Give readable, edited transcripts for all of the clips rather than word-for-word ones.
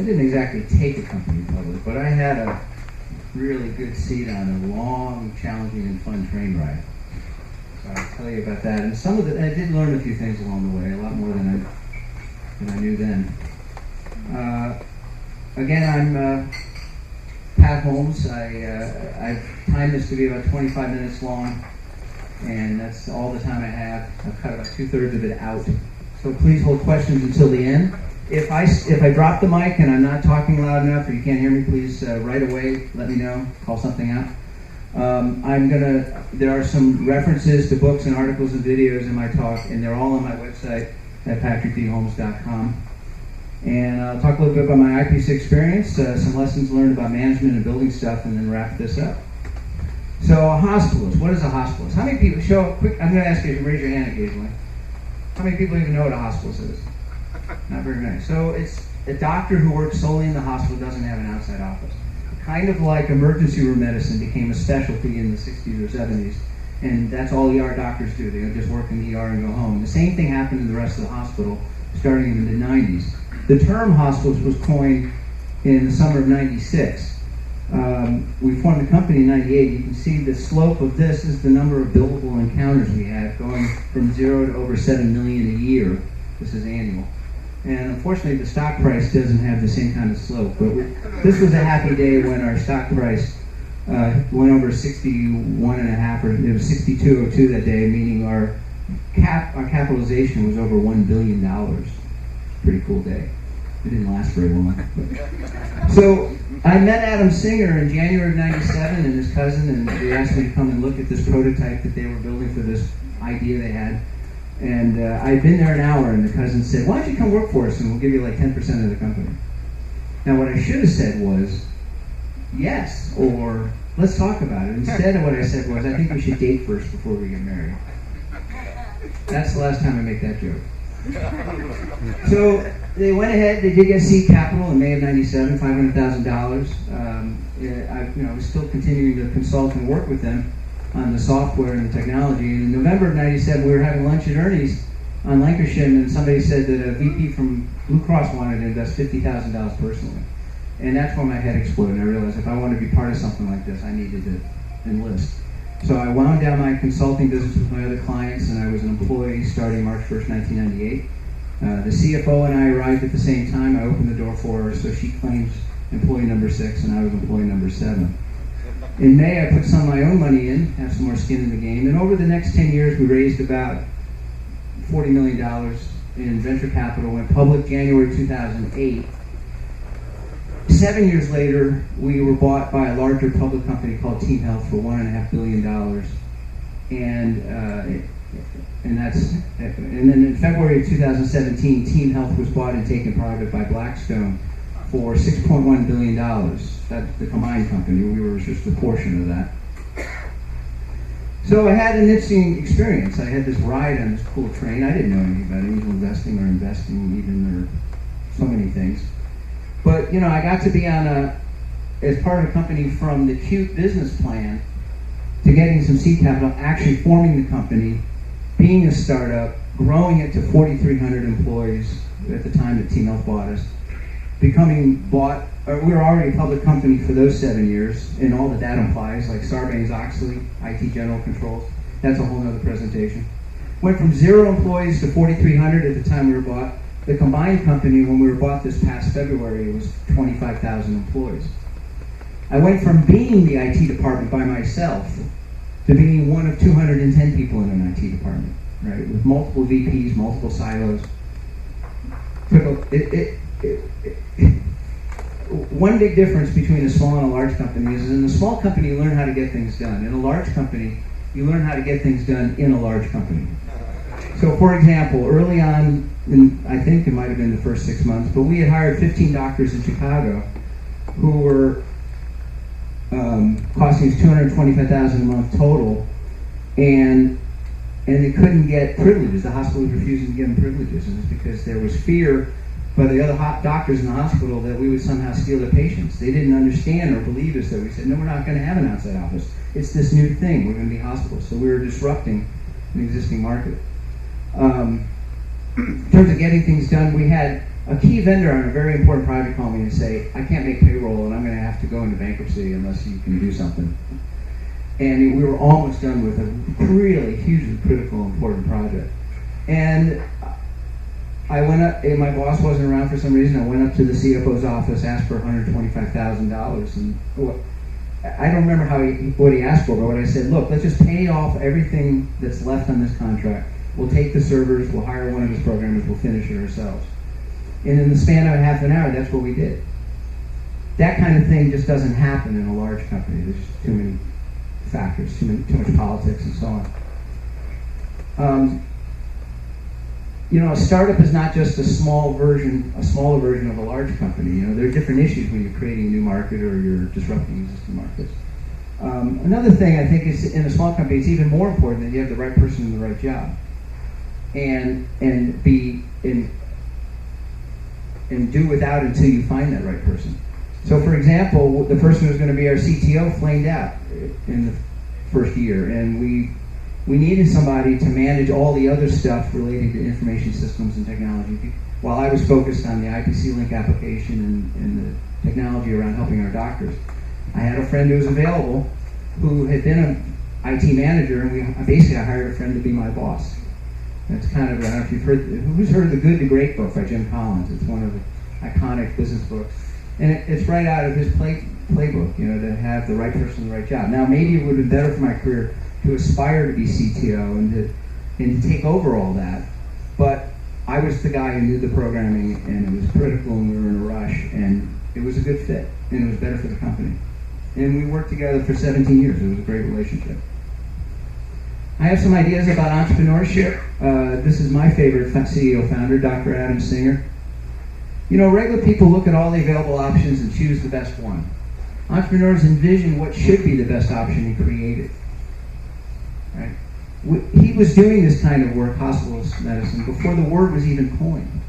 I didn't exactly take the company public, but I had a really good seat on a long, challenging, and fun train ride. So I'll tell you about that. And I did learn a few things along the way, a lot more than I knew then. Again, I'm Pat Holmes. I've timed this to be about 25 minutes long, and that's all the time I have. I've cut about 2/3 of it out. So please hold questions until the end. If I drop the mic and I'm not talking loud enough or you can't hear me, please right away let me know. Call something out. There are some references to books and articles and videos in my talk, and they're all on my website at patrickdholmes.com. And I'll talk a little bit about my IPC experience, some lessons learned about management and building stuff, and then wrap this up. So a hospitalist, what is a hospitalist? How many people, I'm going to ask you to raise your hand occasionally. How many people even know what a hospitalist is? Not very many. So it's a doctor who works solely in the hospital, doesn't have an outside office. Kind of like emergency room medicine became a specialty in the 60s or 70s, and that's all ER doctors do. They just work in the ER and go home. The same thing happened in the rest of the hospital starting in the mid-90s. The term hospitalist was coined in the summer of 96. We formed the company in 98. You can see the slope of this is the number of billable encounters we had, going from 0 to over 7 million a year. This is annual. And unfortunately, the stock price doesn't have the same kind of slope. But this was a happy day when our stock price went over 61.5, or it was 62.02 that day, meaning our capitalization was over $1 billion. Pretty cool day. It didn't last very long. So I met Adam Singer in January of 97 and his cousin, and they asked me to come and look at this prototype that they were building for this idea they had. And I'd been there an hour, and the cousin said, "Why don't you come work for us, and we'll give you like 10% of the company." Now, what I should have said was, yes, or let's talk about it. Instead of what I said was, I think we should date first before we get married. That's the last time I make that joke. So they went ahead, they did get seed capital in May of 97, $500,000. I was still continuing to consult and work with them on the software and the technology. And in November of 97, we were having lunch at Ernie's on Lancashire, and somebody said that a VP from Blue Cross wanted to invest $50,000 personally. And that's when my head exploded. I realized if I wanted to be part of something like this, I needed to enlist. So I wound down my consulting business with my other clients, and I was an employee starting March 1st, 1998. The CFO and I arrived at the same time. I opened the door for her, so she claims employee number 6, and I was employee number 7. In May, I put some of my own money in, have some more skin in the game, and over the next 10 years, we raised about $40 million in venture capital, went public January 2008. 7 years later, we were bought by a larger public company called Team Health for $1.5 billion, and then in February of 2017, Team Health was bought and taken private by Blackstone for $6.1 billion. That's the combined company. We were just a portion of that. So I had an interesting experience. I had this ride on this cool train. I didn't know anything about angel investing or investing even, or so many things. But, I got to be as part of a company from the cute business plan to getting some seed capital, actually forming the company, being a startup, growing it to 4,300 employees at the time that Team Health bought us, becoming bought. We were already a public company for those 7 years, and all that implies, like Sarbanes-Oxley, IT General Controls. That's a whole other presentation. Went from 0 employees to 4,300 at the time we were bought. The combined company, when we were bought this past February, was 25,000 employees. I went from being the IT department by myself to being one of 210 people in an IT department, right? With multiple VPs, multiple silos. One big difference between a small and a large company is in a small company, you learn how to get things done. In a large company, you learn how to get things done in a large company. So, for example, early on, I think it might have been the first 6 months, but we had hired 15 doctors in Chicago who were costing us $225,000 a month total, and they couldn't get privileges. The hospital was refusing to give them privileges, and it's because there was fear by the other doctors in the hospital that we would somehow steal their patients. They didn't understand or believe us that we said, no, we're not going to have an outside office. It's this new thing. We're going to be hospitals. So we were disrupting an existing market. In terms of getting things done, we had a key vendor on a very important project called me and say, I can't make payroll and I'm going to have to go into bankruptcy unless you can do something. And we were almost done with a really hugely critical, important project. And I went up, and my boss wasn't around for some reason. I went up to the CFO's office, asked for $125,000. And I don't remember what he asked for, but what I said, look, let's just pay off everything that's left on this contract. We'll take the servers, we'll hire one of his programmers, we'll finish it ourselves. And in the span of half an hour, that's what we did. That kind of thing just doesn't happen in a large company. There's just too many factors, too much politics and so on. A startup is not just a smaller version of a large company. There are different issues when you're creating a new market or you're disrupting existing markets. Another thing I think is in a small company, it's even more important that you have the right person in the right job, and do without until you find that right person. So, for example, the person who's going to be our CTO flamed out in the first year, and we needed somebody to manage all the other stuff relating to information systems and technology. While I was focused on the IPC Link application and the technology around helping our doctors, I had a friend who was available who had been an IT manager, and I hired a friend to be my boss. That's kind of, I don't know if you've heard, who's heard of the Good to Great book by Jim Collins? It's one of the iconic business books. And it's right out of his playbook, to have the right person in the right job. Now, maybe it would have been better for my career to aspire to be CTO and to take over all that. But I was the guy who knew the programming, and it was critical, and we were in a rush, and it was a good fit, and it was better for the company. And we worked together for 17 years. It was a great relationship. I have some ideas about entrepreneurship. This is my favorite CEO founder, Dr. Adam Singer. Regular people look at all the available options and choose the best one. Entrepreneurs envision what should be the best option and create it. Right? He was doing this kind of work, hospitalist medicine, before the word was even coined.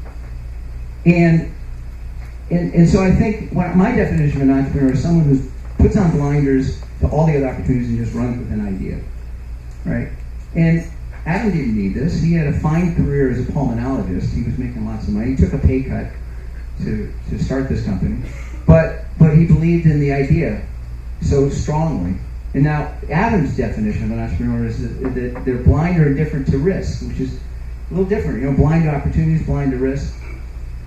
And so I think my definition of an entrepreneur is someone who puts on blinders to all the other opportunities and just runs with an idea. Right? And Adam didn't need this. He had a fine career as a pulmonologist. He was making lots of money. He took a pay cut to start this company. But he believed in the idea so strongly. And now Adam's definition of an entrepreneur is that they're blind or indifferent to risk, which is a little different. Blind to opportunities, blind to risk.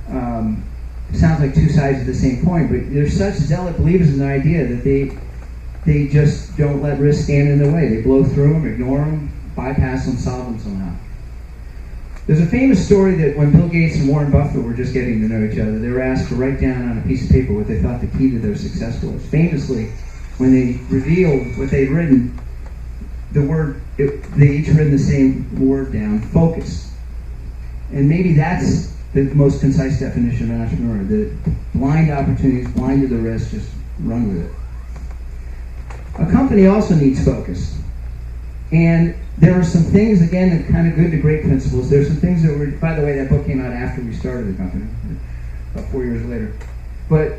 Sounds like two sides of the same coin, but they're such zealot believers in the idea that they just don't let risk stand in their way. They blow through them, ignore them, bypass them, solve them somehow. There's a famous story that when Bill Gates and Warren Buffett were just getting to know each other, they were asked to write down on a piece of paper what they thought the key to their success was. Famously, when they revealed what they'd written, they each written the same word down, focus. And maybe that's the most concise definition of an entrepreneur, the blind opportunities, blind to the risk, just run with it. A company also needs focus. And there are some things, again, that kind of good to great principles. There's some things that were, by the way, that book came out after we started the company, about 4 years later. But,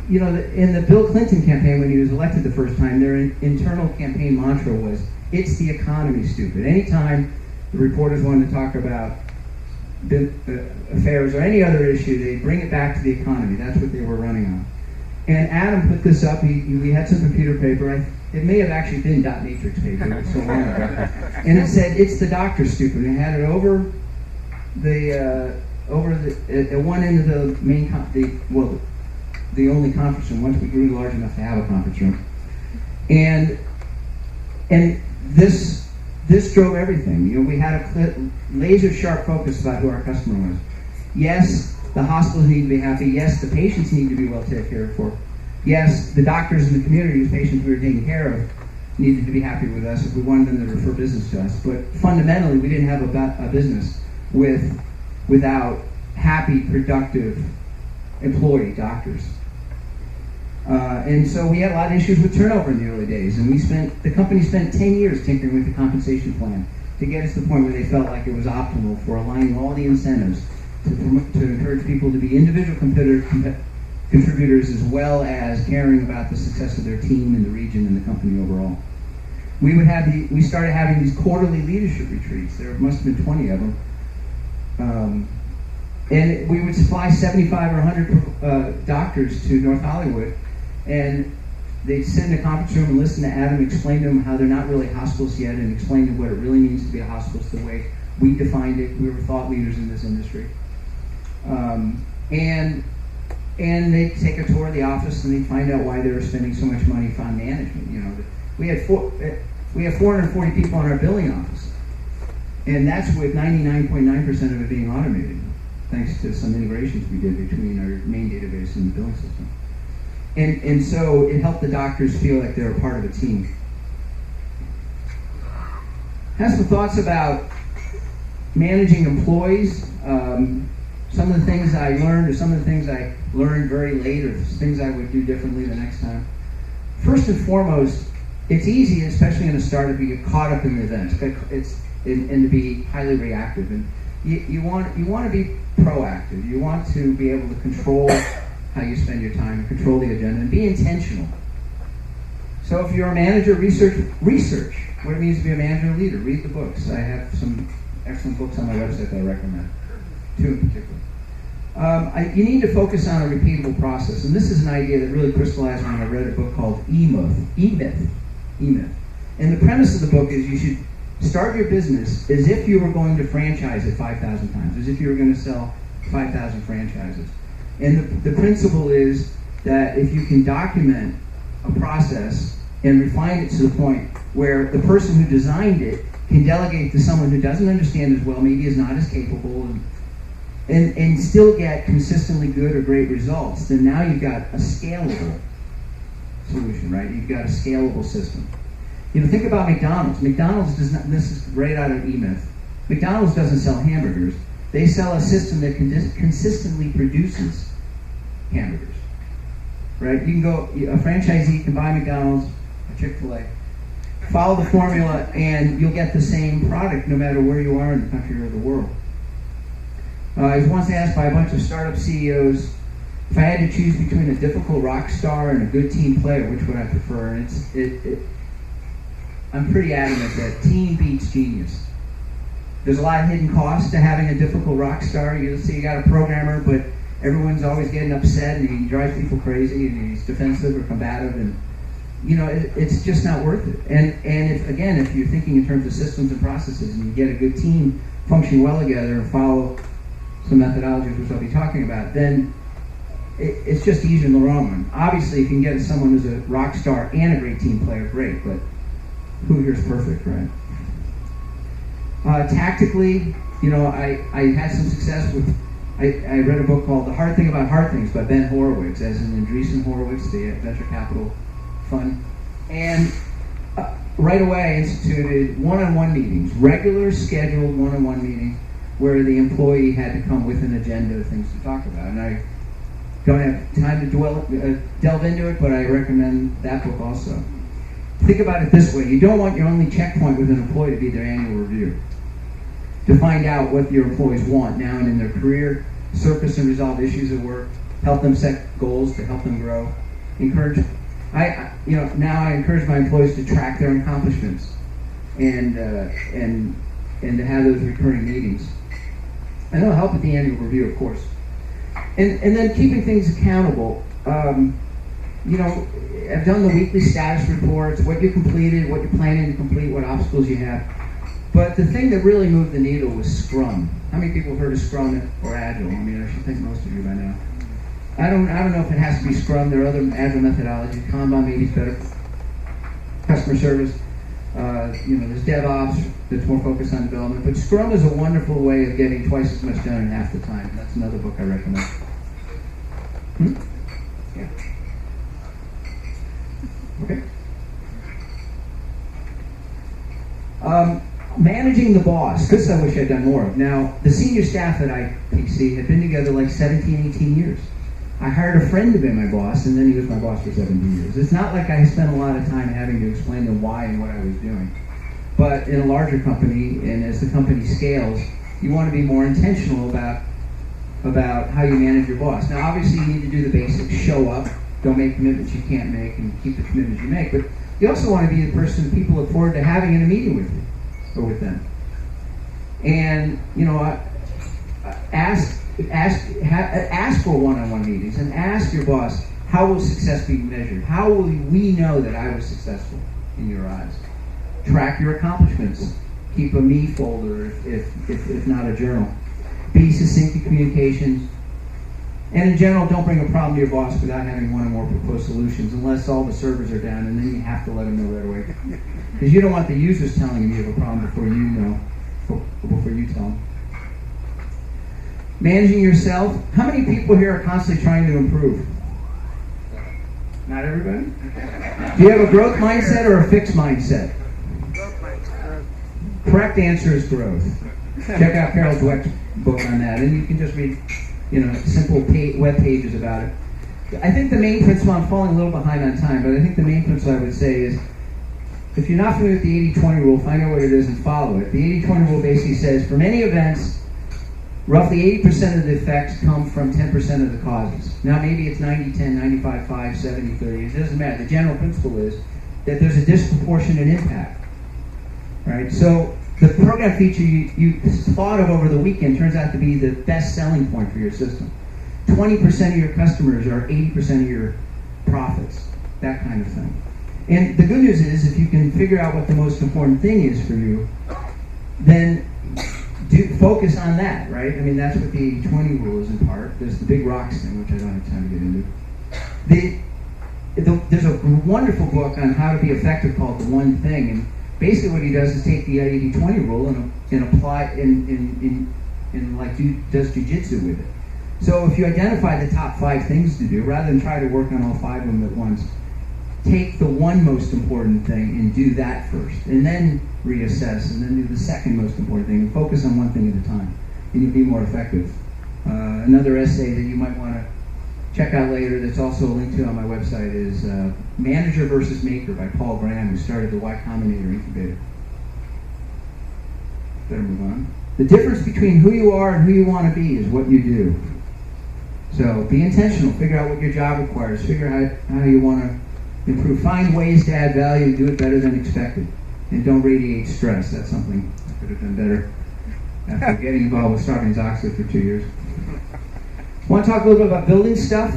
in the Bill Clinton campaign, when he was elected the first time, their internal campaign mantra was, "It's the economy, stupid." Anytime the reporters wanted to talk about affairs or any other issue, they bring it back to the economy. That's what they were running on. And Adam put this up. We had some computer paper. It may have actually been dot matrix paper. It was so long ago. And it said, "It's the doctor, stupid." And it had it over at one end of the main the only conference room. Once we grew large enough to have a conference room, and this drove everything. We had a laser sharp focus about who our customer was. Yes, the hospitals need to be happy. Yes, the patients need to be well taken care of. Yes, the doctors in the community whose patients we were taking care of needed to be happy with us if we wanted them to refer business to us. But fundamentally, we didn't have a business without happy, productive employee doctors. And so we had a lot of issues with turnover in the early days, and the company spent 10 years tinkering with the compensation plan to get us to the point where they felt like it was optimal for aligning all the incentives to encourage people to be individual contributors as well as caring about the success of their team and the region and the company overall. We started having these quarterly leadership retreats. There must have been 20 of them. And we would fly 75 or 100 doctors to North Hollywood, and they'd sit in a conference room and listen to Adam explain to them how they're not really hospitals yet, and explain to them what it really means to be a hospitalist the way we defined it. We were thought leaders in this industry. And they'd take a tour of the office, and they'd find out why they were spending so much money on management. You know, we have 440 people in our billing office, and that's with 99.9% of it being automated, thanks to some integrations we did between our main database and the billing system. And so it helped the doctors feel like they were part of a team. Have some thoughts about managing employees. Some of the things I learned, or some of the things I learned very late, or things I would do differently the next time. First and foremost, it's easy, especially in a startup, to get caught up in the events. And to be highly reactive. And you want to be proactive. You want to be able to control how you spend your time, control the agenda, and be intentional. So if you're a manager, research what it means to be a manager and leader. Read the books. I have some excellent books on my website that I recommend, 2 in particular. You need to focus on a repeatable process, and this is an idea that really crystallized when I read a book called E-Myth. And the premise of the book is you should start your business as if you were going to franchise it 5,000 times, as if you were going to sell 5,000 franchises. And the principle is that if you can document a process and refine it to the point where the person who designed it can delegate to someone who doesn't understand as well, maybe is not as capable, and still get consistently good or great results, then now you've got a scalable solution, right? You've got a scalable system. You know, think about McDonald's. McDonald's does not, this is right out of E-Myth. McDonald's doesn't sell hamburgers. They sell a system that consistently produces hamburgers, right? You can go, a franchisee can buy McDonald's, a Chick-fil-A, follow the formula, and you'll get the same product no matter where you are in the country or the world. I was once asked by a bunch of startup CEOs if I had to choose between a difficult rock star and a good team player, which would I prefer? And I'm pretty adamant that team beats genius. There's a lot of hidden costs to having a difficult rock star. You see, you got a programmer, but everyone's always getting upset, and he drives people crazy, and he's defensive or combative, and you know, it's just not worth it. And if you're thinking in terms of systems and processes, and you get a good team functioning well together and follow some methodologies, which I'll be talking about, then it's just easier in the long run. Obviously, if you can get someone who's a rock star and a great team player, great, but who here's perfect, right? Tactically, you know, I had some success with, I read a book called The Hard Thing About Hard Things by Ben Horowitz, as in Andreessen Horowitz, the venture capital fund. And right away I instituted one-on-one meetings, regular scheduled one-on-one meetings, where the employee had to come with an agenda of things to talk about. And I don't have time to delve into it, but I recommend that book also. Think about it this way. You don't want your only checkpoint with an employee to be their annual review. To find out what your employees want now and in their career, surface and resolve issues at work, help them set goals to help them grow. Now I encourage my employees to track their accomplishments and to have those recurring meetings. And it'll help at the annual review, of course. And then keeping things accountable. You know, I've done the weekly status reports, what you completed, what you're planning to complete, what obstacles you have. But the thing that really moved the needle was Scrum. How many people have heard of Scrum or Agile? I mean, I should think most of you by now. I don't know if it has to be Scrum. There are other Agile methodologies. Kanban maybe is better. Customer service. There's DevOps that's more focused on development. But Scrum is a wonderful way of getting twice as much done in half the time. That's another book I recommend. Yeah. Okay. Managing the boss. This I wish I'd done more of. Now, the senior staff at IPC had been together like 17, 18 years. I hired a friend to be my boss, and then he was my boss for 17 years. It's not like I spent a lot of time having to explain to them why and what I was doing. But in a larger company, and as the company scales, you want to be more intentional about how you manage your boss. Now, obviously, you need to do the basics. Show up. Don't make commitments you can't make, and keep the commitments you make. But you also want to be the person people look forward to having in a meeting with you or with them. And, ask ask for one-on-one meetings and ask your boss, how will success be measured? How will we know that I was successful in your eyes? Track your accomplishments. Keep a me folder if not a journal. Be succinct in communications. And in general, don't bring a problem to your boss without having one or more proposed solutions, unless all the servers are down, and then you have to let them know right away. Because you don't want the users telling you have a problem before you know, before you tell them. Managing yourself. How many people here are constantly trying to improve? Not everybody? Do you have a growth mindset or a fixed mindset? Growth mindset. Correct answer is growth. Check out Carol Dweck's book on that, and you can just read, simple web pages about it. I think the main principle, I'm falling a little behind on time, but I think the main principle I would say is, if you're not familiar with the 80-20 rule, find out what it is and follow it. The 80-20 rule basically says, for many events, roughly 80% of the effects come from 10% of the causes. Now maybe it's 90-10, 95-5, 70-30, it doesn't matter. The general principle is that there's a disproportionate impact. Right? So the program feature you thought of over the weekend turns out to be the best selling point for your system. 20% of your customers are 80% of your profits, that kind of thing. And the good news is, if you can figure out what the most important thing is for you, then focus on that, right? I mean, that's what the 80-20 rule is in part. There's the big rocks thing, which I don't have time to get into. There's a wonderful book on how to be effective called The One Thing, and basically what he does is take the 80-20 rule and apply does jujitsu with it. So if you identify the top 5 things to do, rather than try to work on all 5 of them at once, take the one most important thing and do that first, and then reassess, and then do the second most important thing, and focus on one thing at a time, and you'll be more effective. Another essay that you might want to check out later that's also linked to on my website is Manager versus Maker by Paul Graham, who started the Y Combinator Incubator. Better move on. The difference between who you are and who you want to be is what you do. So be intentional. Figure out what your job requires. Figure out how you want to improve. Find ways to add value and do it better than expected. And don't radiate stress. That's something I could have done better after getting involved with Sarbanes-Oxley for 2 years. I want to talk a little bit about building stuff.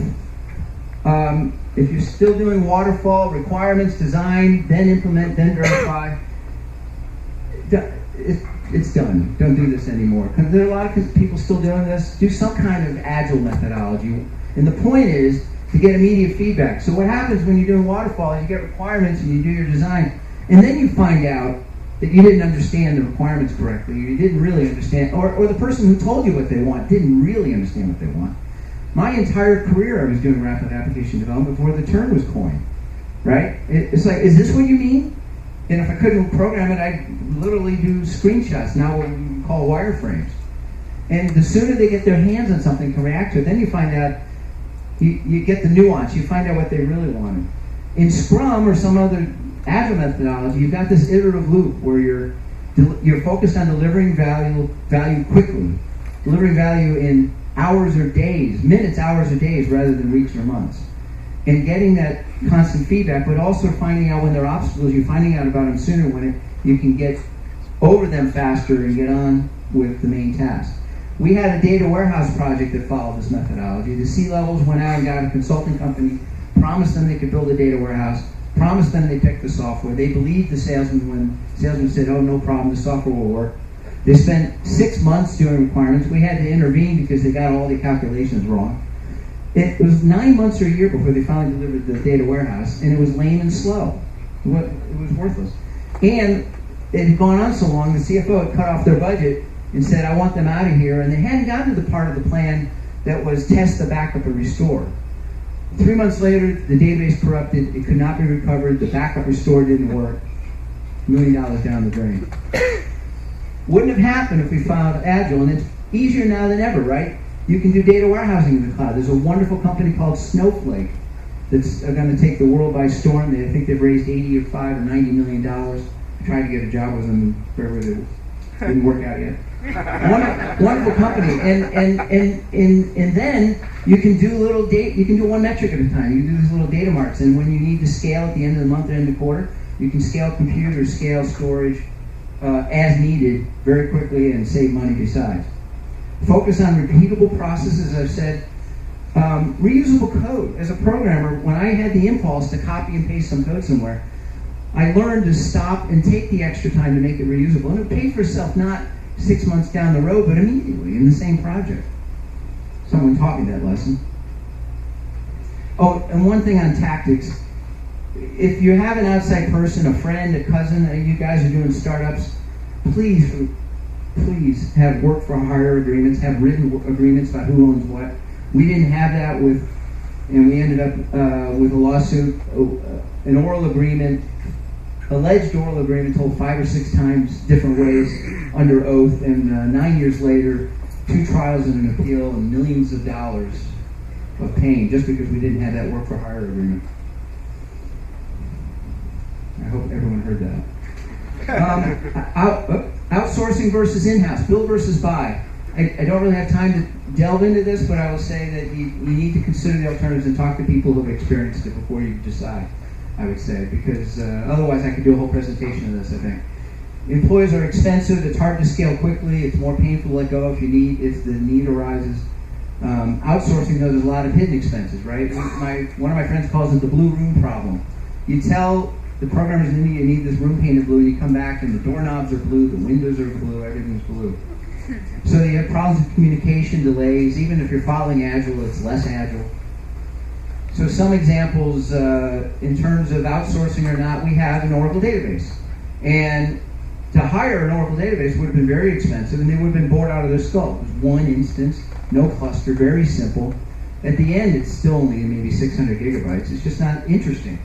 If you're still doing waterfall, requirements, design, then implement, then verify, it's done. Don't do this anymore. There are a lot of people still doing this. Do some kind of agile methodology. And the point is to get immediate feedback. So what happens when you're doing waterfall is you get requirements and you do your design, and then you find out that you didn't understand the requirements correctly, or you didn't really understand, or the person who told you what they want didn't really understand what they want. My entire career I was doing rapid application development before the term was coined, right? It's like, is this what you mean? And if I couldn't program it, I'd literally do screenshots, now what we call wireframes. And the sooner they get their hands on something, can react to it, then you find out, you get the nuance, you find out what they really wanted. In Scrum or some other Agile methodology, you've got this iterative loop where you're focused on delivering value quickly, delivering value in hours or days, minutes, hours or days, rather than weeks or months. And getting that constant feedback, but also finding out when there are obstacles, you're finding out about them sooner when you can get over them faster and get on with the main task. We had a data warehouse project that followed this methodology. The C-levels went out and got a consulting company, promised them they could build a data warehouse, promised them they picked the software. They believed the salesman when the salesman said, oh, no problem, the software will work. They spent 6 months doing requirements. We had to intervene because they got all the calculations wrong. It was 9 months or a year before they finally delivered the data warehouse, and it was lame and slow. It was worthless. And it had gone on so long, the CFO had cut off their budget and said, I want them out of here. And they hadn't gotten to the part of the plan that was test the backup and restore. 3 months later, the database corrupted. It could not be recovered. The backup restore didn't work. $1 million down the drain. Wouldn't have happened if we found Agile, and it's easier now than ever, right? You can do data warehousing in the cloud. There's a wonderful company called Snowflake that's going to take the world by storm. I think they've raised $85 or $90 million. I tried to get a job with them, but it didn't work out yet. Wonderful company, and then you can do little data. You can do one metric at a time. You can do these little data marks, and when you need to scale at the end of the month or end of the quarter, you can scale compute or scale storage as needed very quickly and save money besides. Focus on repeatable processes, as I've said. Reusable code. As a programmer, when I had the impulse to copy and paste some code somewhere, I learned to stop and take the extra time to make it reusable. And it paid for itself not 6 months down the road, but immediately in the same project. Someone taught me that lesson. Oh, and one thing on tactics. If you have an outside person, a friend, a cousin, you guys are doing startups, please have work for hire agreements, have written agreements about who owns what. We didn't have that and we ended up with a lawsuit, an oral agreement, alleged oral agreement told 5 or 6 times different ways under oath, and 9 years later, 2 trials and an appeal and millions of dollars of pain just because we didn't have that work for hire agreement. I hope everyone heard that. Outsourcing versus in-house, build versus buy. I don't really have time to delve into this, but I will say that you need to consider the alternatives and talk to people who have experienced it before you decide, I would say, because otherwise I could do a whole presentation of this, I think. Employees are expensive, it's hard to scale quickly, it's more painful to let go if the need arises. Outsourcing, though, there's a lot of hidden expenses, right? One of my friends calls it the blue room problem. You tell the programmers in India you need this room painted blue, and you come back and the doorknobs are blue, the windows are blue, everything's blue. So you have problems with communication, delays. Even if you're following Agile, it's less Agile. So some examples in terms of outsourcing or not, we have an Oracle database. And to hire an Oracle database would have been very expensive, and they would have been bored out of their skull. It was one instance, no cluster, very simple. At the end, it's still only maybe 600 gigabytes. It's just not interesting.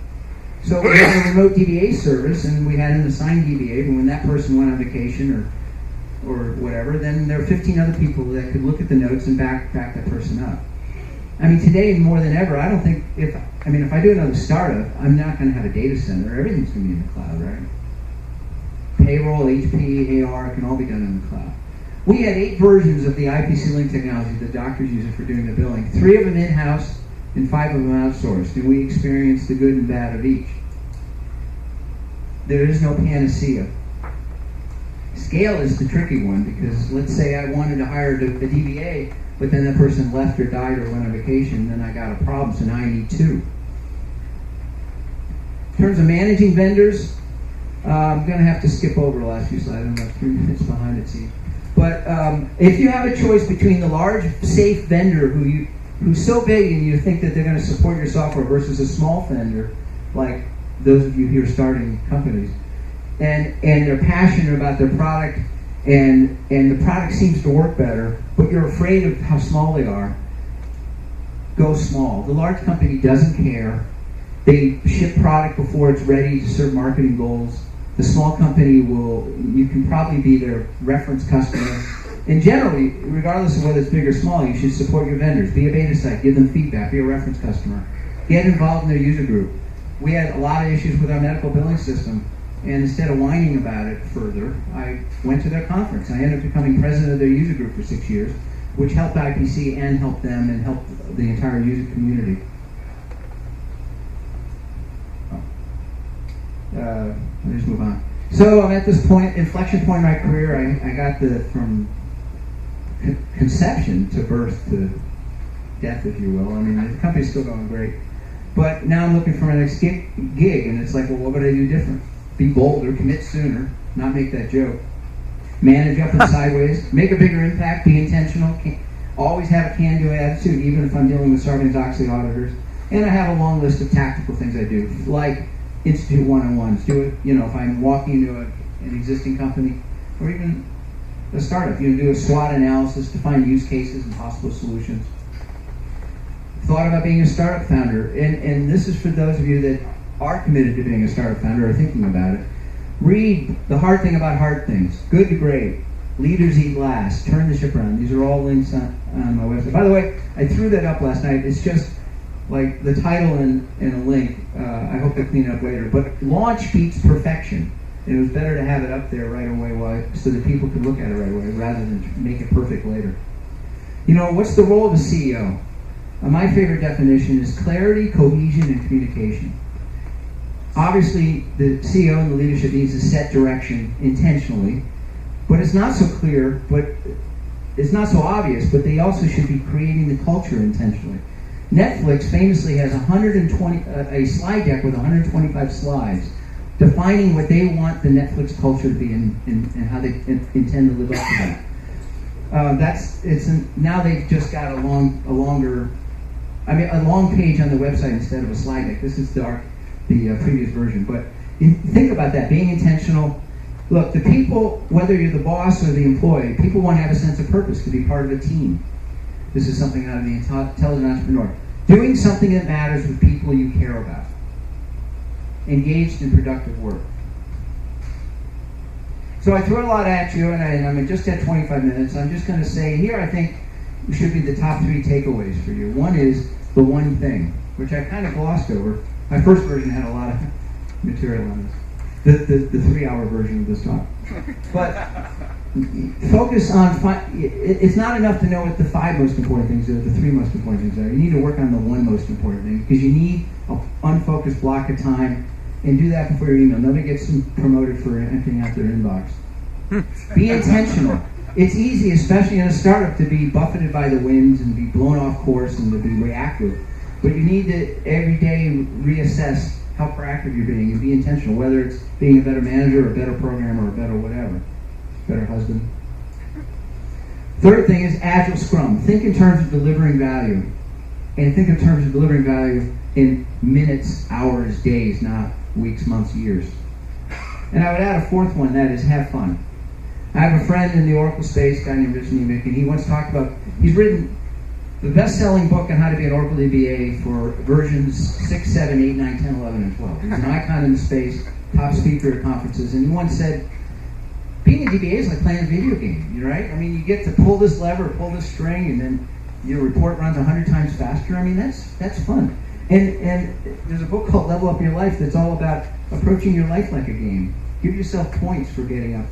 So we had a remote DBA service, and we had an assigned DBA, but when that person went on vacation or whatever, then there are 15 other people that could look at the notes and back that person up. I mean, today more than ever, I don't think if I do another startup, I'm not going to have a data center. Everything's going to be in the cloud, right? Payroll, HP, AR can all be done in the cloud. We had 8 versions of the IPC Link technology that doctors use it for doing the billing. 3 of them in-house and 5 of them outsourced, and we experienced the good and bad of each. There is no panacea. Scale is the tricky one, because let's say I wanted to hire a DBA, but then that person left or died or went on vacation, then I got a problem, so now I need 2. In terms of managing vendors, I'm going to have to skip over the last few slides. I'm about 3 minutes behind it, see. But if you have a choice between the large, safe vendor who's so big and you think that they're going to support your software versus a small vendor, like those of you who are starting companies, and they're passionate about their product, and the product seems to work better, but you're afraid of how small they are, go small. The large company doesn't care. They ship product before it's ready to serve marketing goals. The small company you can probably be their reference customer. And generally, regardless of whether it's big or small, you should support your vendors. Be a beta site, give them feedback, be a reference customer. Get involved in their user group. We had a lot of issues with our medical billing system, and instead of whining about it further, I went to their conference. I ended up becoming president of their user group for 6 years, which helped IPC and helped them and helped the entire user community. Let me just move on. So I'm at this point, inflection point in my career. I got from conception to birth to death, if you will. I mean, the company's still going great. But now I'm looking for my next gig, and it's like, well, what would I do different? Be bolder, commit sooner, not make that joke. Manage up and sideways, make a bigger impact, be intentional, always have a can-do attitude, even if I'm dealing with Sarbanes-Oxley auditors. And I have a long list of tactical things I do, like institute one-on-ones. Do it, if I'm walking into an existing company, or even a startup, do a SWOT analysis to find use cases and possible solutions. Thought about being a startup founder, and this is for those of you that are committed to being a startup founder or thinking about it. Read The Hard Thing About Hard Things, Good to Great, Leaders Eat Last, Turn the Ship Around. These are all links on my website. By the way, I threw that up last night. It's just like the title and a link. I hope they clean it up later. But launch beats perfection. And it was better to have it up there right away so that people could look at it right away rather than make it perfect later. What's the role of a CEO? My favorite definition is clarity, cohesion, and communication. Obviously, the CEO and the leadership needs to set direction intentionally, but it's not so clear. But it's not so obvious, but they also should be creating the culture intentionally. Netflix famously has a slide deck with 125 slides defining what they want the Netflix culture to be and how they intend to live up to that. Now they've just got a long page on the website instead of a slide deck. This is the previous version. But think about that, being intentional. Look, the people, whether you're the boss or the employee, people want to have a sense of purpose, to be part of a team. This is something out of the Intelligent Entrepreneur. Doing something that matters with people you care about. Engaged in productive work. So I threw a lot at you, and I'm just at 25 minutes. I'm just going to say here, I think, should be the top 3 takeaways for you. One is the one thing, which I kind of glossed over. My first version had a lot of material on this. The 3-hour version of this talk. But focus on, it's not enough to know what the 5 most important things are, the 3 most important things are. You need to work on the 1 most important thing, because you need an unfocused block of time, and do that before your email. Nobody gets promoted for emptying out their inbox. Be intentional. It's easy, especially in a startup, to be buffeted by the winds and be blown off course and to be reactive. But you need to every day reassess how proactive you're being and be intentional, whether it's being a better manager or a better programmer or a better whatever, better husband. Third thing is Agile Scrum. Think in terms of delivering value. And think in terms of delivering value in minutes, hours, days, not weeks, months, years. And I would add a 4th one, that is have fun. I have a friend in the Oracle space, a guy named Rich Nemick, and he once talked about, he's written the best-selling book on how to be an Oracle DBA for versions 6, 7, 8, 9, 10, 11, and 12. He's an icon in the space, top speaker at conferences, and he once said, being a DBA is like playing a video game, right? I mean, you get to pull this lever, pull this string, and then your report runs 100 times faster. I mean, that's fun. And there's a book called Level Up Your Life that's all about approaching your life like a game. Give yourself points for getting up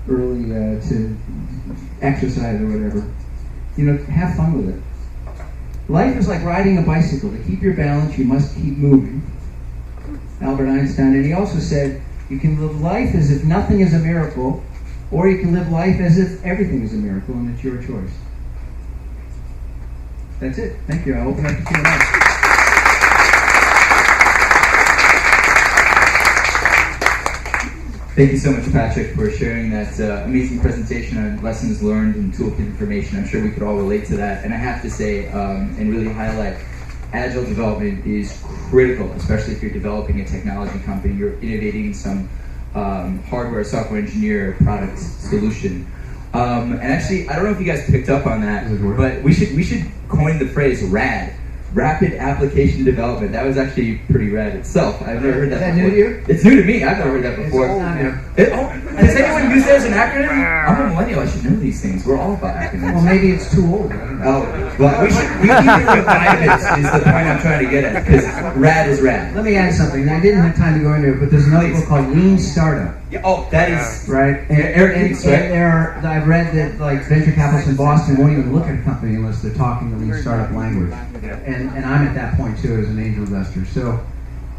early to exercise or whatever. Have fun with it. Life is like riding a bicycle. To keep your balance, you must keep moving. Albert Einstein. And he also said, you can live life as if nothing is a miracle, or you can live life as if everything is a miracle, and it's your choice. That's it. Thank you. I'll open up the Q&A. Thank you so much, Patrick, for sharing that amazing presentation on lessons learned and toolkit information. I'm sure we could all relate to that. And I have to say, and really highlight, Agile development is critical, especially if you're developing a technology company, you're innovating some hardware, software engineer product solution. And actually, I don't know if you guys picked up on that, but we should coin the phrase RAD. Rapid Application Development. That was actually pretty rad itself. I've never heard that before. Is that new to you? It's new to me. I've never heard that before. Does anyone use that as an acronym? I'm a millennial. I should know these things. We're all about acronyms. Well, maybe it's too old. Oh, well, we need to revive it, is the point I'm trying to get at, because rad is rad. Let me add something. I didn't have time to go into it, but there's another book called Lean Startup. Yeah, oh, that is... Right? right? I've read that venture capitalists in Boston won't even look at a company unless they're talking the Lean Startup language. And I'm at that point too as an angel investor. So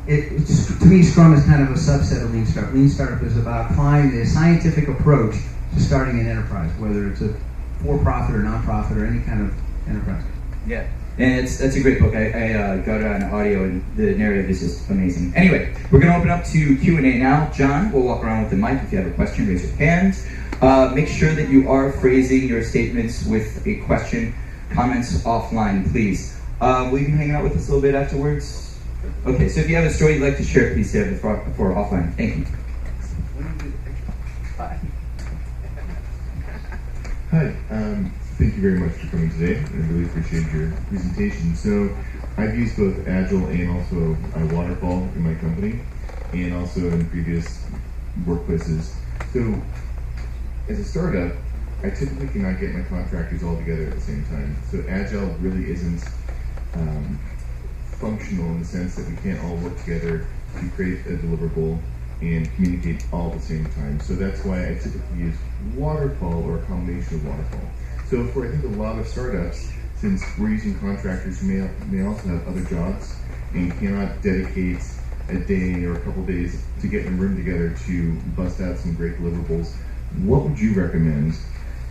to me, Scrum is kind of a subset of Lean Startup. Lean Startup is about applying the scientific approach to starting an enterprise, whether it's a for-profit or non-profit or any kind of enterprise. Yeah, and that's a great book. I got it on audio, and the narrative is just amazing. Anyway, we're going to open up to Q&A now. John, we'll walk around with the mic. If you have a question, raise your hand. Make sure that you are phrasing your statements with a question. Comments offline, please. Will you be hanging out with us a little bit afterwards? Okay, so if you have a story you'd like to share, please say it before offline. Thank you. Hi, thank you very much for coming today. I really appreciate your presentation. So I've used both Agile and also Waterfall in my company, and also in previous workplaces. So as a startup, I typically cannot get my contractors all together at the same time. So Agile really isn't functional in the sense that we can't all work together to create a deliverable and communicate all at the same time. So that's why I typically use Waterfall or a combination of Waterfall. So for I think a lot of startups, since we're using contractors who may also have other jobs and cannot dedicate a day or a couple days to get in a room together to bust out some great deliverables, what would you recommend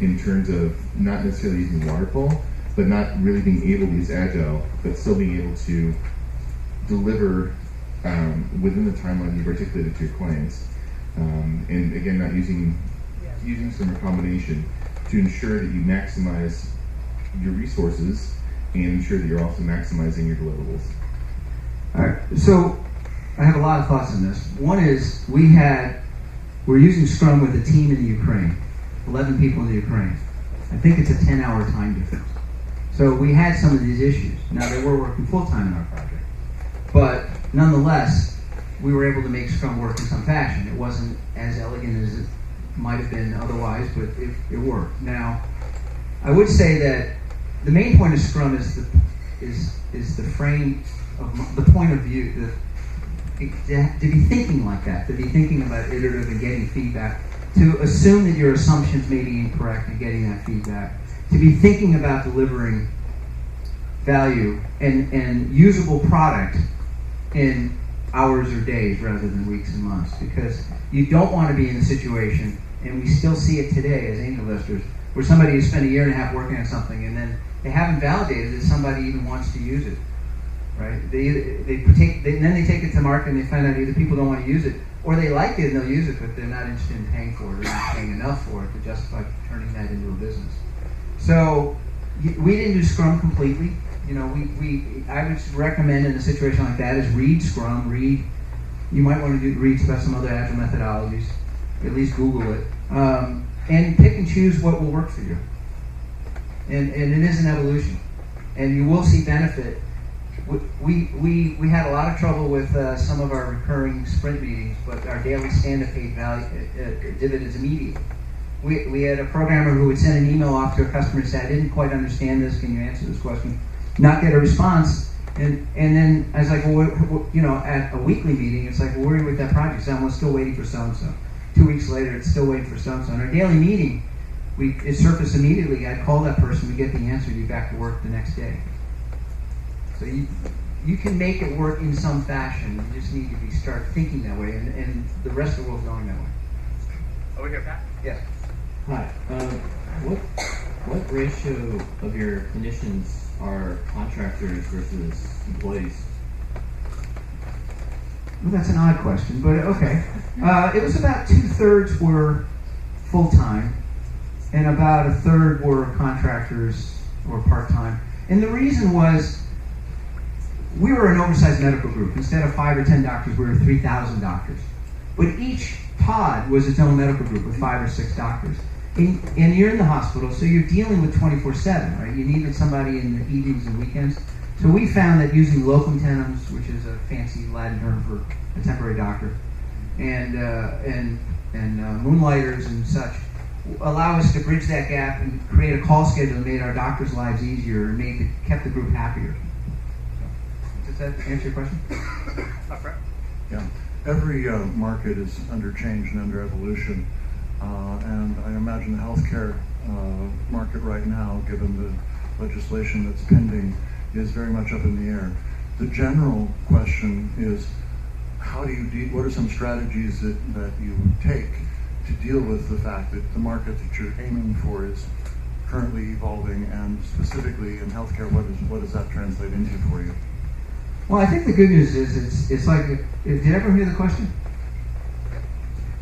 in terms of not necessarily using waterfall, but not really being able to use agile, but still being able to deliver within the timeline you've articulated to your clients. And again, not using some combination to ensure that you maximize your resources and ensure that you're also maximizing your deliverables. All right, so I have a lot of thoughts on this. One is we're using Scrum with a team in the Ukraine, 11 people in the Ukraine. I think it's a 10-hour time difference. So we had some of these issues. Now they were working full-time in our project, but nonetheless, we were able to make Scrum work in some fashion. It wasn't as elegant as it might have been otherwise, but it worked. Now, I would say that the main point of Scrum is the frame of the point of view, to be thinking like that, to be thinking about iterative and getting feedback, to assume that your assumptions may be incorrect and getting that feedback, to be thinking about delivering value and usable product in hours or days rather than weeks and months, because you don't want to be in a situation, and we still see it today as angel investors, where somebody has spent a year and a half working on something and then they haven't validated that somebody even wants to use it, right? Then they take it to market and they find out either people don't want to use it, or they like it and they'll use it, but they're not interested in paying for it, or not paying enough for it to justify turning that into a business. So we didn't do Scrum completely. You know, I would recommend in a situation like that is read Scrum, you might want to read about some other agile methodologies, at least Google it, and pick and choose what will work for you. And it is an evolution, and you will see benefit. We had a lot of trouble with some of our recurring sprint meetings, but our daily stand-up paid value dividends immediately. We had a programmer who would send an email off to a customer and say, I didn't quite understand this, can you answer this question? Not get a response, and then I was like, well, you know, at a weekly meeting, it's like, well, where are you with that project? So I'm still waiting for so-and-so. 2 weeks later, it's still waiting for so-and-so. In our daily meeting, it surfaced immediately. I'd call that person, we get the answer, you back to work the next day. So you can make it work in some fashion. You just need to start thinking that way, and the rest of the world's going that way. Over here, Pat. Yes. Hi. What ratio of your clinicians are contractors versus employees? Well, that's an odd question, but okay. It was about 2/3 were full-time, and about 1/3 were contractors or part-time. And the reason was, we were an oversized medical group. Instead of 5 or 10 doctors, we were 3,000 doctors. But each pod was its own medical group with 5 or 6 doctors. And you're in the hospital, so you're dealing with 24/7, right? You needed somebody in the evenings and weekends. So we found that using locum tenens, which is a fancy Latin term for a temporary doctor, and moonlighters and such, allow us to bridge that gap and create a call schedule that made our doctors' lives easier and kept the group happier. Does that answer your question? Up front. Yeah. Every market is under change and under evolution. And I imagine the healthcare market right now, given the legislation that's pending, is very much up in the air. The general question is, how do you what are some strategies that you take to deal with the fact that the market that you're aiming for is currently evolving, and specifically in healthcare, what does that translate into for you? Well, I think the good news is it's like, did everyone hear the question?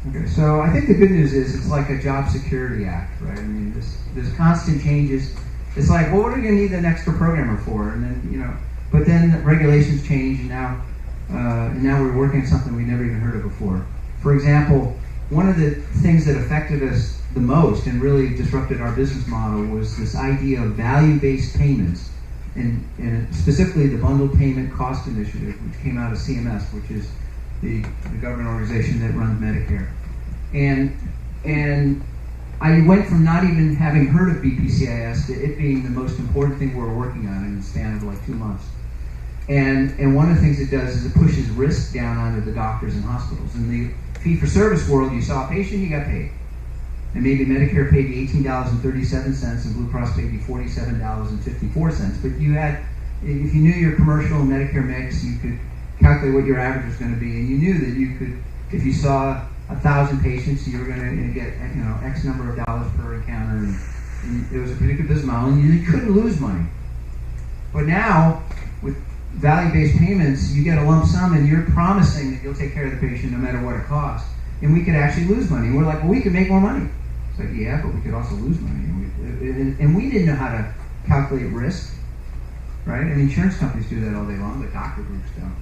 Okay, so I think the good news is it's like a job security act, right? I mean, there's constant changes. It's like, well, what are we going to need an extra programmer for? And then, but then regulations change, and now we're working on something we never even heard of before. For example, one of the things that affected us the most and really disrupted our business model was this idea of value-based payments, and specifically the Bundled Payment Cost Initiative, which came out of CMS, which is the government organization that runs Medicare. And I went from not even having heard of BPCIS to it being the most important thing we're working on in the span of like 2 months. And one of the things it does is it pushes risk down onto the doctors and hospitals. In the fee-for-service world, you saw a patient, you got paid. And maybe Medicare paid you $18.37 and Blue Cross paid you $47.54. But if you knew your commercial and Medicare mix, you could calculate what your average was going to be, and you knew that you could, if you saw 1,000 patients, you were going to get X number of dollars per encounter, and it was a predictive business model, and you couldn't lose money. But now, with value-based payments, you get a lump sum, and you're promising that you'll take care of the patient no matter what it costs. And we could actually lose money. And we're like, well, we could make more money. It's like, yeah, but we could also lose money. And we didn't know how to calculate risk, right? And insurance companies do that all day long, but doctor groups don't.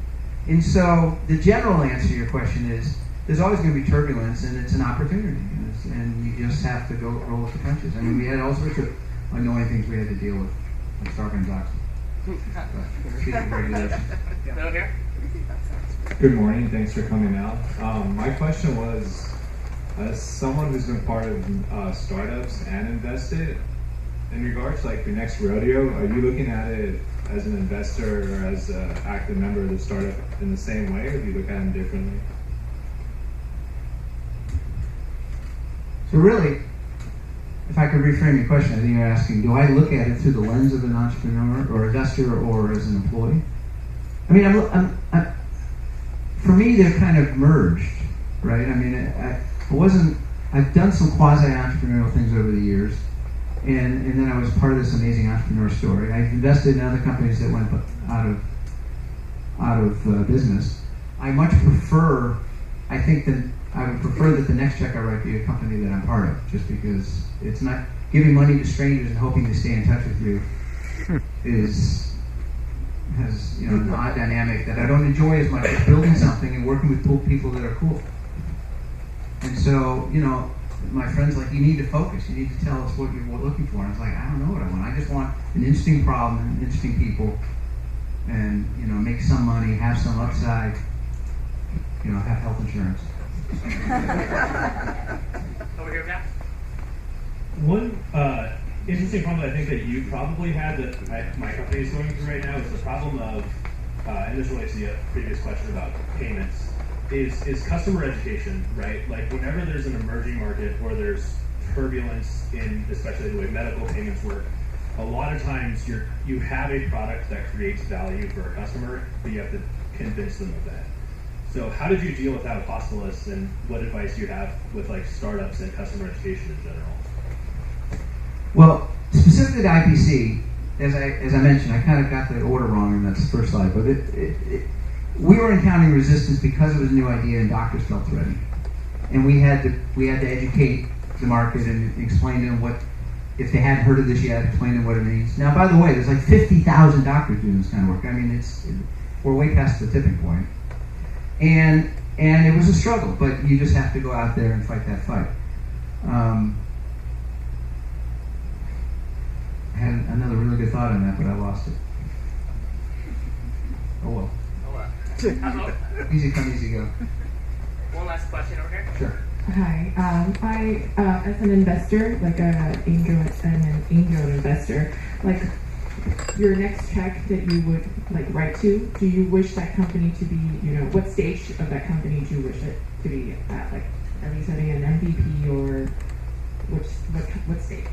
And so the general answer to your question is, there's always going to be turbulence, and it's an opportunity. And you just have to go roll with the punches. I mean, we had all sorts of annoying things we had to deal with, like Sarbanes-Oxley. Still here? Good morning. Thanks for coming out. My question was, as someone who's been part of startups and invested, in regards to like your next rodeo, are you looking at it as an investor or as an active member of the startup in the same way, or do you look at them differently? So really, if I could reframe your question, I think you're asking, do I look at it through the lens of an entrepreneur or investor or as an employee? I mean, for me, they're kind of merged, right? I mean, I've done some quasi-entrepreneurial things over the years, and then I was part of this amazing entrepreneur story. I've invested in other companies that went out of business. I would prefer that the next check I write be a company that I'm part of, just because it's not giving money to strangers and hoping they stay in touch with you has an odd dynamic that I don't enjoy as much as building something and working with cool people that are cool. And so, my friends like, you need to focus. You need to tell us what you're looking for. And I was like, I don't know what I want. I just want an interesting problem, interesting people, and make some money, have some upside, have health insurance. Over here, Pat. One interesting problem I think that you probably had that my company is going through right now is the problem of, and this relates to the previous question about payments, is customer education, right? Like whenever there's an emerging market or there's turbulence in especially the way medical payments work, a lot of times you have a product that creates value for a customer, but you have to convince them of that. So how did you deal with that with hospitalists, and what advice do you have with like startups and customer education in general? Well, specifically to IPC, as I mentioned, I kind of got the order wrong in that first slide, but we were encountering resistance because it was a new idea and doctors felt threatened. And we had to educate the market and explain to them what, if they hadn't heard of this yet, explain to them what it means. Now, by the way, there's like 50,000 doctors doing this kind of work. I mean, we're way past the tipping point. And it was a struggle, but you just have to go out there and fight that fight. I had another really good thought on that, but I lost it. Oh well. Easy come, easy go. One last question over here. Sure. Hi, I as an investor, like an angel investor, like your next check that you would like write to, do you wish that company to be, what stage of that company do you wish it to be at? Like, are you setting an MVP or what stage?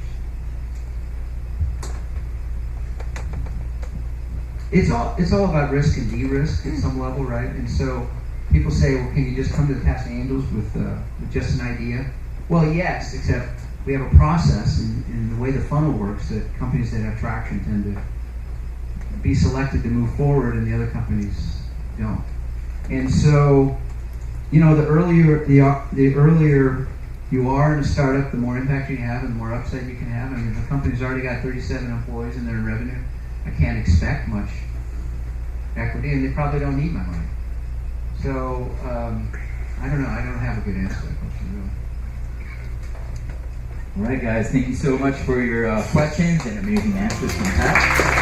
It's all about risk and de-risk at some level, right? And so people say, well, can you just come to the Pasadena Angels with just an idea? Well, yes, except we have a process in the way the funnel works that companies that have traction tend to be selected to move forward, and the other companies don't. And so, the earlier you are in a startup, the more impact you have and the more upside you can have. I mean, if a company's already got 37 employees and they're in revenue, I can't expect much equity, and they probably don't need my money. So, I don't know. I don't have a good answer to that question, really. All right, guys. Thank you so much for your questions and amazing answers from Pat.